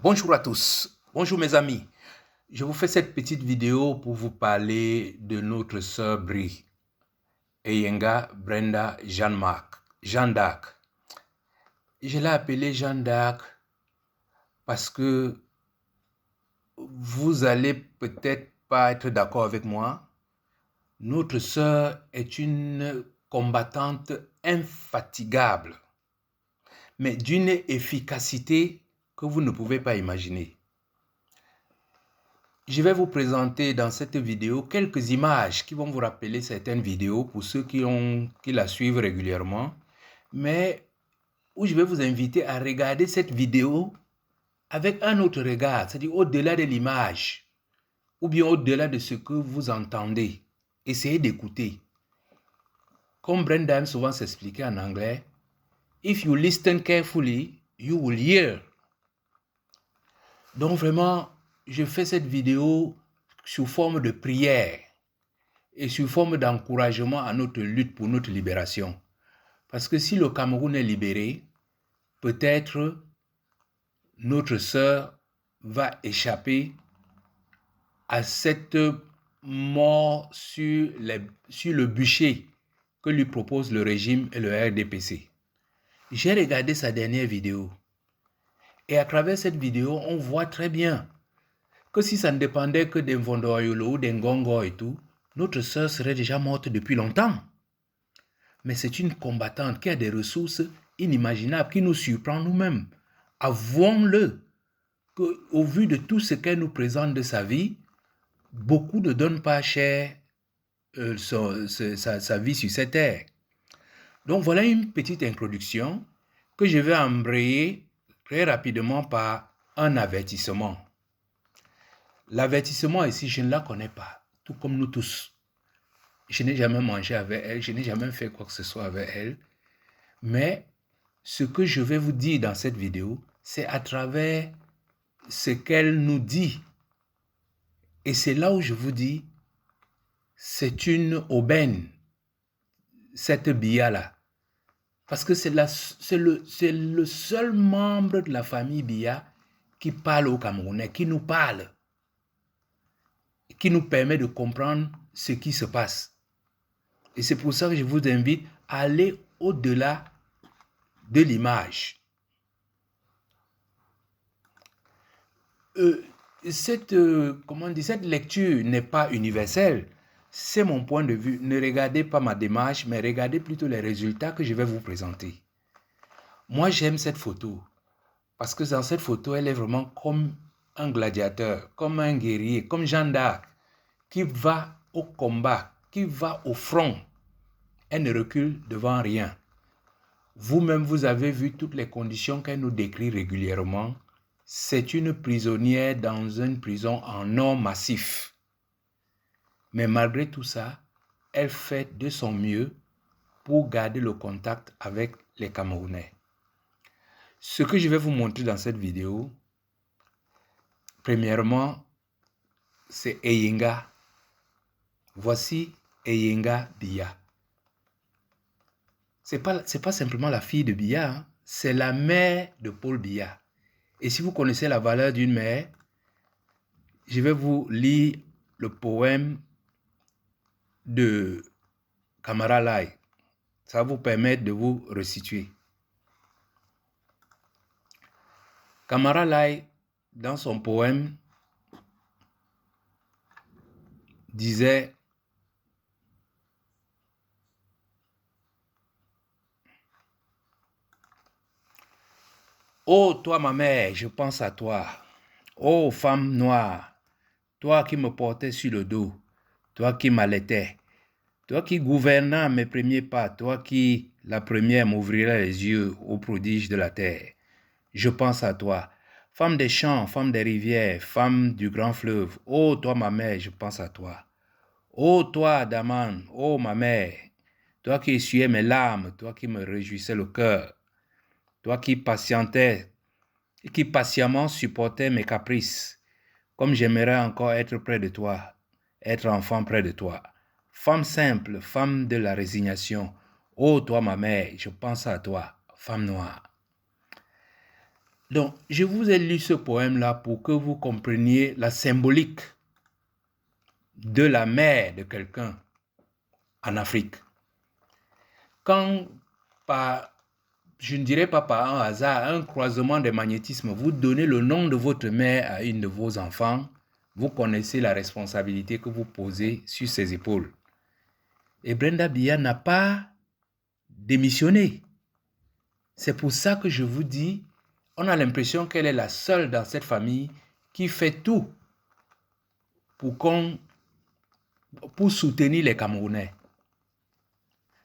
Bonjour à tous, bonjour mes amis. Je vous fais cette petite vidéo pour vous parler de notre sœur Brie, Eyenga Brenda Jeanne d'Arc. Je l'ai appelée Jeanne d'Arc parce que vous allez peut-être pas être d'accord avec moi. Notre sœur est une combattante infatigable, mais d'une efficacité que vous ne pouvez pas imaginer. Je vais vous présenter dans cette vidéo quelques images qui vont vous rappeler certaines vidéos pour ceux qui la suivent régulièrement, mais où je vais vous inviter à regarder cette vidéo avec un autre regard, c'est-à-dire au-delà de l'image ou bien au-delà de ce que vous entendez. Essayez d'écouter. Comme Brenda aime souvent s'expliquer en anglais, if you listen carefully, you will hear. Donc vraiment, je fais cette vidéo sous forme de prière et sous forme d'encouragement à notre lutte pour notre libération. Parce que si le Cameroun est libéré, peut-être notre sœur va échapper à cette mort sur le bûcher que lui propose le régime et le RDPC. J'ai regardé sa dernière vidéo. Et à travers cette vidéo, on voit très bien que si ça ne dépendait que d'un Vondoyolo ou d'un Gongo et tout, notre sœur serait déjà morte depuis longtemps. Mais c'est une combattante qui a des ressources inimaginables, qui nous surprend nous-mêmes. Avouons-le, qu'au vu de tout ce qu'elle nous présente de sa vie, beaucoup ne donnent pas cher sa vie sur cette terre. Donc voilà une petite introduction que je vais embrayer très rapidement par un avertissement. L'avertissement ici, je ne la connais pas, tout comme nous tous. Je n'ai jamais mangé avec elle, je n'ai jamais fait quoi que ce soit avec elle. Mais ce que je vais vous dire dans cette vidéo, c'est à travers ce qu'elle nous dit. Et c'est là où je vous dis, c'est une aubaine, cette Biya-là. Parce que c'est le seul membre de la famille Biya qui parle au Camerounais, qui nous parle, qui nous permet de comprendre ce qui se passe. Et c'est pour ça que je vous invite à aller au-delà de l'image. Cette lecture n'est pas universelle. C'est mon point de vue. Ne regardez pas ma démarche, mais regardez plutôt les résultats que je vais vous présenter. Moi, j'aime cette photo parce que dans cette photo, elle est vraiment comme un gladiateur, comme un guerrier, comme Jeanne d'Arc, qui va au combat, qui va au front. Elle ne recule devant rien. Vous-même, vous avez vu toutes les conditions qu'elle nous décrit régulièrement. C'est une prisonnière dans une prison en or massif. Mais malgré tout ça, elle fait de son mieux pour garder le contact avec les Camerounais. Ce que je vais vous montrer dans cette vidéo, premièrement, c'est Eyenga. Voici Eyenga Biya. C'est pas simplement la fille de Biya, hein? C'est la mère de Paul Biya. Et si vous connaissez la valeur d'une mère, je vais vous lire le poème de Camara Lai. Ça va vous permettre de vous resituer. Camara Lai, dans son poème, disait: oh, toi, ma mère, je pense à toi. Oh, femme noire, toi qui me portais sur le dos, toi qui m'allaitais, toi qui gouvernais mes premiers pas, toi qui, la première, m'ouvrirais les yeux aux prodiges de la terre. Je pense à toi. Femme des champs, femme des rivières, femme du grand fleuve, oh, toi, ma mère, je pense à toi. Oh, toi, Daman, oh, ma mère, toi qui essuyais mes larmes, toi qui me réjouissais le cœur, toi qui patientais et qui patiemment supportais mes caprices, comme j'aimerais encore être près de toi, être enfant près de toi. Femme simple, femme de la résignation, ô toi ma mère, je pense à toi, femme noire. Donc, je vous ai lu ce poème-là pour que vous compreniez la symbolique de la mère de quelqu'un en Afrique. Quand, je ne dirais pas par un hasard, un croisement de magnétisme, vous donnez le nom de votre mère à une de vos enfants, vous connaissez la responsabilité que vous posez sur ses épaules. Et Brenda Biya n'a pas démissionné. C'est pour ça que je vous dis, on a l'impression qu'elle est la seule dans cette famille qui fait tout pour soutenir les Camerounais.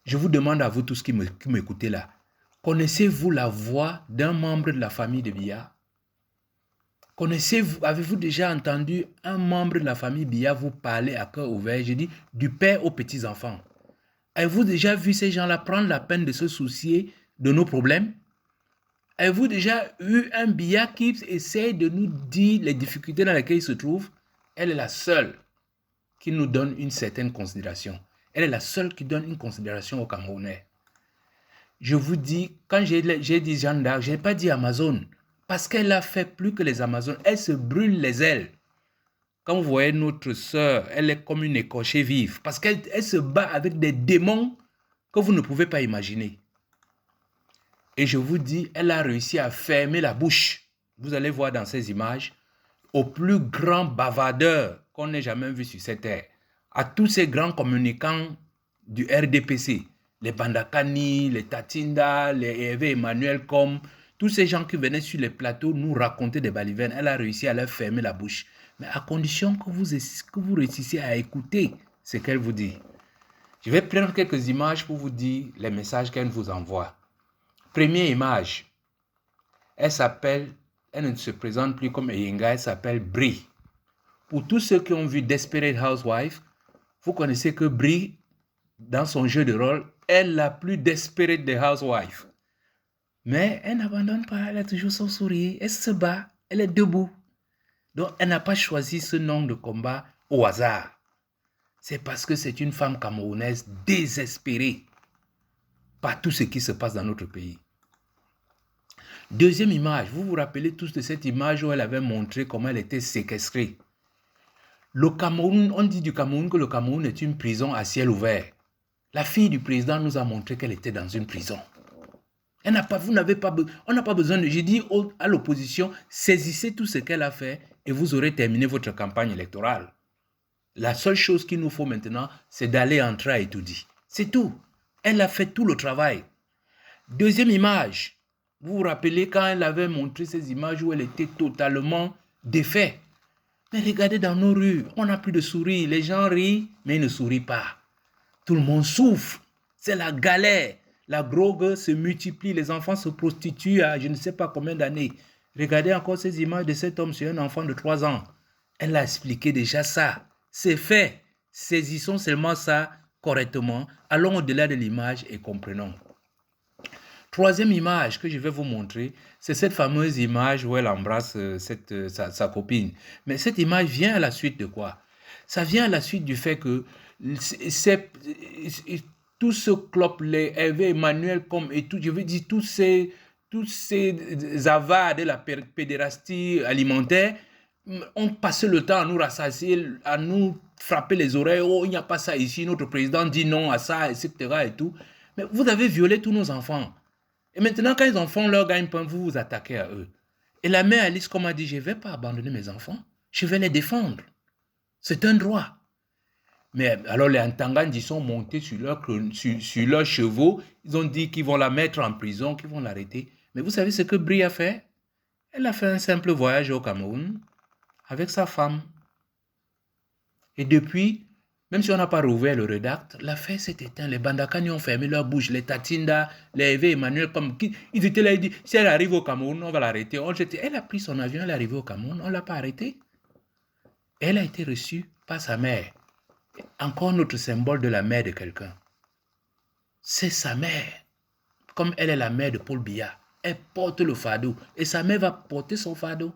Je vous demande à vous tous qui m'écoutez là, connaissez-vous la voix d'un membre de la famille de Biya? Avez-vous déjà entendu un membre de la famille Biya vous parler à cœur ouvert, je dis, du père aux petits-enfants? Avez-vous déjà vu ces gens-là prendre la peine de se soucier de nos problèmes? Avez-vous déjà eu un Biya qui essaie de nous dire les difficultés dans lesquelles il se trouve? Elle est la seule qui nous donne une certaine considération. Elle est la seule qui donne une considération aux Camerounais. Je vous dis, quand j'ai dit Jeanne d'Arc, je n'ai pas dit Amazon, parce qu'elle a fait plus que les Amazones. Elle se brûle les ailes. Quand vous voyez notre sœur, elle est comme une écorchée vive, parce qu'elle se bat avec des démons que vous ne pouvez pas imaginer. Et je vous dis, elle a réussi à fermer la bouche. Vous allez voir dans ces images, au plus grand bavardeur qu'on ait jamais vu sur cette terre, à tous ces grands communicants du RDPC, les Bandakani, les Tatinda, les Hervé Emmanuel Com, tous ces gens qui venaient sur les plateaux nous raconter des balivernes, elle a réussi à leur fermer la bouche. Mais à condition que vous réussissiez à écouter ce qu'elle vous dit. Je vais prendre quelques images pour vous dire les messages qu'elle vous envoie. Première image, elle ne se présente plus comme Eyenga, elle s'appelle Brie. Pour tous ceux qui ont vu Desperate Housewives, vous connaissez que Brie, dans son jeu de rôle, est la plus desperate des housewives. Mais elle n'abandonne pas, elle a toujours son sourire, elle se bat, elle est debout. Donc elle n'a pas choisi ce nom de combat au hasard. C'est parce que c'est une femme camerounaise désespérée par tout ce qui se passe dans notre pays. Deuxième image, vous vous rappelez tous de cette image où elle avait montré comment elle était séquestrée. Le Cameroun, on dit du Cameroun que le Cameroun est une prison à ciel ouvert. La fille du président nous a montré qu'elle était dans une prison. On n'a pas besoin de... J'ai dit à l'opposition, saisissez tout ce qu'elle a fait et vous aurez terminé votre campagne électorale. La seule chose qu'il nous faut maintenant, c'est d'aller entrer à Etoudi. C'est tout. Elle a fait tout le travail. Deuxième image. Vous vous rappelez quand elle avait montré ces images où elle était totalement défaite. Mais regardez dans nos rues, on n'a plus de sourire. Les gens rient, mais ils ne sourient pas. Tout le monde souffre. C'est la galère. La drogue se multiplie. Les enfants se prostituent à je ne sais pas combien d'années. Regardez encore ces images de cet homme sur un enfant de 3 ans. Elle a expliqué déjà ça. C'est fait. Saisissons seulement ça correctement. Allons au-delà de l'image et comprenons. Troisième image que je vais vous montrer, c'est cette fameuse image où elle embrasse sa copine. Mais cette image vient à la suite de quoi? Ça vient à la suite du fait que tout ce clope, les Hervé Emmanuel comme et tout, je veux dire, tous ces avares de la pédérastie alimentaire ont passé le temps à nous rassasier, à nous frapper les oreilles. Oh, il n'y a pas ça ici, notre président dit non à ça, etc. et tout. Mais vous avez violé tous nos enfants. Et maintenant, quand ils en font leur gagne-pain, vous vous attaquez à eux. Et la mère Alice, comme a dit, je ne vais pas abandonner mes enfants, je vais les défendre. C'est un droit. Mais alors les Ntangandji sont montés sur leurs chevaux, ils ont dit qu'ils vont la mettre en prison, qu'ils vont l'arrêter. Mais vous savez ce que Brie a fait? Elle a fait un simple voyage au Cameroun avec sa femme. Et depuis, même si on n'a pas rouvert le redacte, l'affaire s'est éteinte. Les Bandakani ont fermé leur bouche. Les Tatinda, les Hervé Emmanuel, ils étaient là, ils disent, si elle arrive au Cameroun, on va l'arrêter. Elle a pris son avion, elle est arrivée au Cameroun, on ne l'a pas arrêtée. Elle a été reçue par sa mère. Encore notre symbole de la mère de quelqu'un. C'est sa mère. Comme elle est la mère de Paul Biya. Elle porte le fardeau. Et sa mère va porter son fardeau.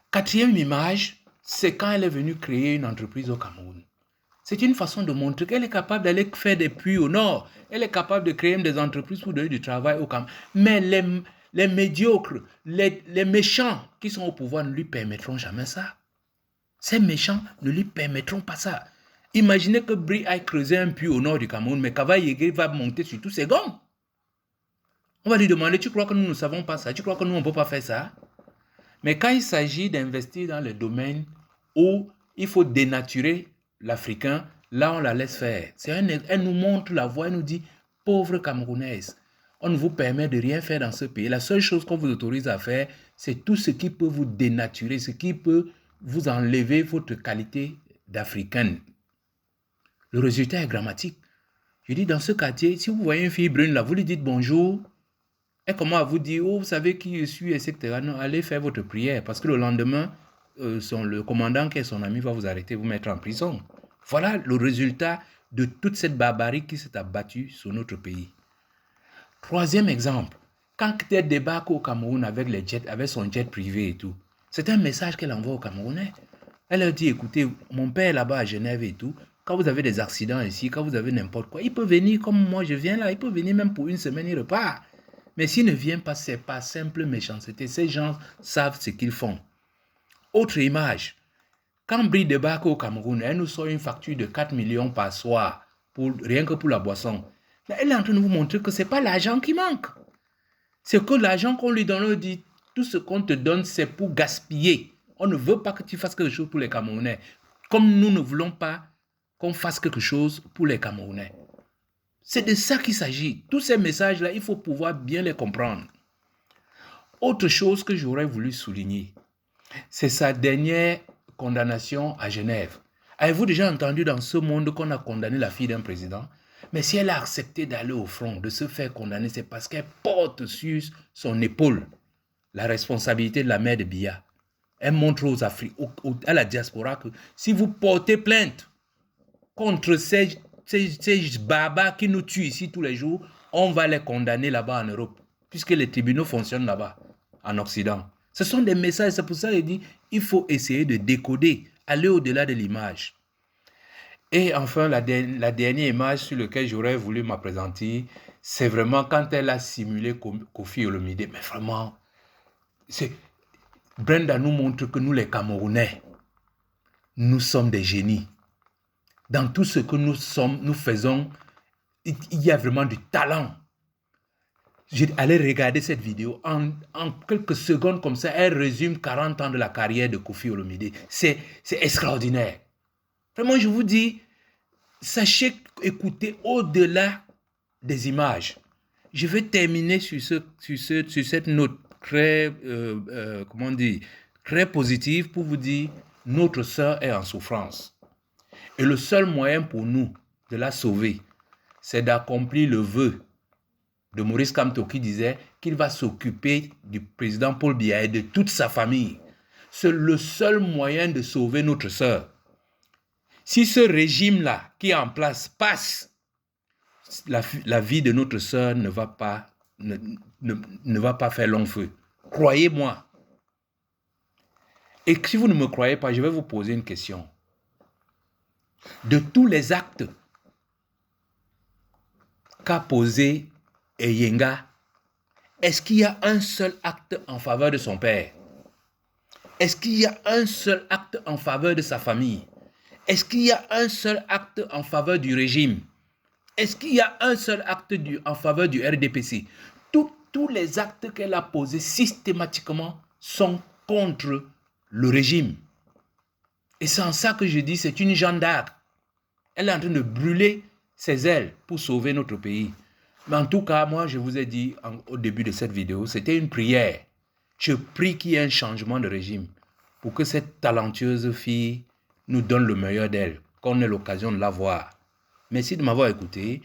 Quatrième image, c'est quand elle est venue créer une entreprise au Cameroun. C'est une façon de montrer qu'elle est capable d'aller faire des puits au nord. Elle est capable de créer des entreprises pour donner du travail au Cameroun. Mais les médiocres, les méchants qui sont au pouvoir ne lui permettront jamais ça. Ces méchants ne lui permettront pas ça. Imaginez que Brie aille creuser un puits au nord du Cameroun, mais Kava Yégué va monter sur tous ses gonds. On va lui demander, tu crois que nous ne savons pas ça? Tu crois que nous, on ne peut pas faire ça? Mais quand il s'agit d'investir dans les domaines où il faut dénaturer l'Africain, là, on la laisse faire. Elle nous montre la voie, elle nous dit, pauvre Camerounaise, on ne vous permet de rien faire dans ce pays. La seule chose qu'on vous autorise à faire, c'est tout ce qui peut vous dénaturer, ce qui peut vous enlever votre qualité d'Africaine. Le résultat est dramatique. Je dis, dans ce quartier, si vous voyez une fille brune là, vous lui dites bonjour, et comment à vous dire, oh, vous savez qui je suis, etc. Non, allez faire votre prière, parce que le lendemain, le commandant qui est son ami va vous arrêter, vous mettre en prison. Voilà le résultat de toute cette barbarie qui s'est abattue sur notre pays. Troisième exemple, quand elle débarque au Cameroun avec son jet privé et tout, c'est un message qu'elle envoie aux Camerounais. Elle leur dit, écoutez, mon père est là-bas à Genève et tout, quand vous avez des accidents ici, quand vous avez n'importe quoi, il peut venir comme moi je viens là, il peut venir même pour une semaine, il repart. Mais s'il ne vient pas, ce n'est pas simple méchanceté. Ces gens savent ce qu'ils font. Autre image. Quand Brie débarque au Cameroun, elle nous sort une facture de 4 millions par soir, rien que pour la boisson. Mais elle est en train de vous montrer que ce n'est pas l'argent qui manque. C'est que l'argent qu'on lui donne, on dit, tout ce qu'on te donne, c'est pour gaspiller. On ne veut pas que tu fasses quelque chose pour les Camerounais. Comme nous ne voulons pas qu'on fasse quelque chose pour les Camerounais. C'est de ça qu'il s'agit. Tous ces messages-là, il faut pouvoir bien les comprendre. Autre chose que j'aurais voulu souligner, c'est sa dernière condamnation à Genève. Avez-vous déjà entendu dans ce monde qu'on a condamné la fille d'un président? Mais si elle a accepté d'aller au front, de se faire condamner, c'est parce qu'elle porte sur son épaule la responsabilité de la mère de Biya. Elle montre aux Africains, à la diaspora, que si vous portez plainte contre ces barbares qui nous tuent ici tous les jours, on va les condamner là-bas en Europe, puisque les tribunaux fonctionnent là-bas, en Occident. Ce sont des messages, c'est pour ça qu'il dit, il faut essayer de décoder, aller au-delà de l'image. Et enfin, la dernière image sur laquelle j'aurais voulu m'appesantir, c'est vraiment quand elle a simulé Kofi Olomide. Mais vraiment, Brenda nous montre que nous, les Camerounais, nous sommes des génies. Dans tout ce que nous faisons, il y a vraiment du talent. Allez regarder cette vidéo. En quelques secondes comme ça, elle résume 40 ans de la carrière de Kofi Olomide. C'est extraordinaire. Vraiment, je vous dis, sachez écouter au-delà des images. Je vais terminer sur cette note très, très positive pour vous dire, notre sœur est en souffrance. Et le seul moyen pour nous de la sauver, c'est d'accomplir le vœu de Maurice Kamto qui disait qu'il va s'occuper du président Paul Biya et de toute sa famille. C'est le seul moyen de sauver notre sœur. Si ce régime-là qui est en place passe, la vie de notre sœur ne va pas faire long feu. Croyez-moi. Et si vous ne me croyez pas, je vais vous poser une question. De tous les actes qu'a posé Eyenga, est-ce qu'il y a un seul acte en faveur de son père? Est-ce qu'il y a un seul acte en faveur de sa famille? Est-ce qu'il y a un seul acte en faveur du régime? Est-ce qu'il y a un seul acte en faveur du RDPC? Tous les actes qu'elle a posés systématiquement sont contre le régime. Et c'est en ça que je dis, c'est une Jeanne d'Arc. Elle est en train de brûler ses ailes pour sauver notre pays. Mais en tout cas, moi, je vous ai dit au début de cette vidéo, c'était une prière. Je prie qu'il y ait un changement de régime pour que cette talentueuse fille nous donne le meilleur d'elle, qu'on ait l'occasion de la voir. Merci de m'avoir écouté.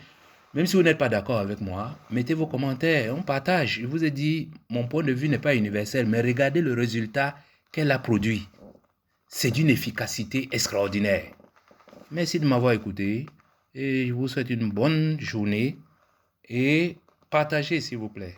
Même si vous n'êtes pas d'accord avec moi, mettez vos commentaires, on partage. Je vous ai dit, mon point de vue n'est pas universel, mais regardez le résultat qu'elle a produit. C'est d'une efficacité extraordinaire. Merci de m'avoir écouté et je vous souhaite une bonne journée et partagez s'il vous plaît.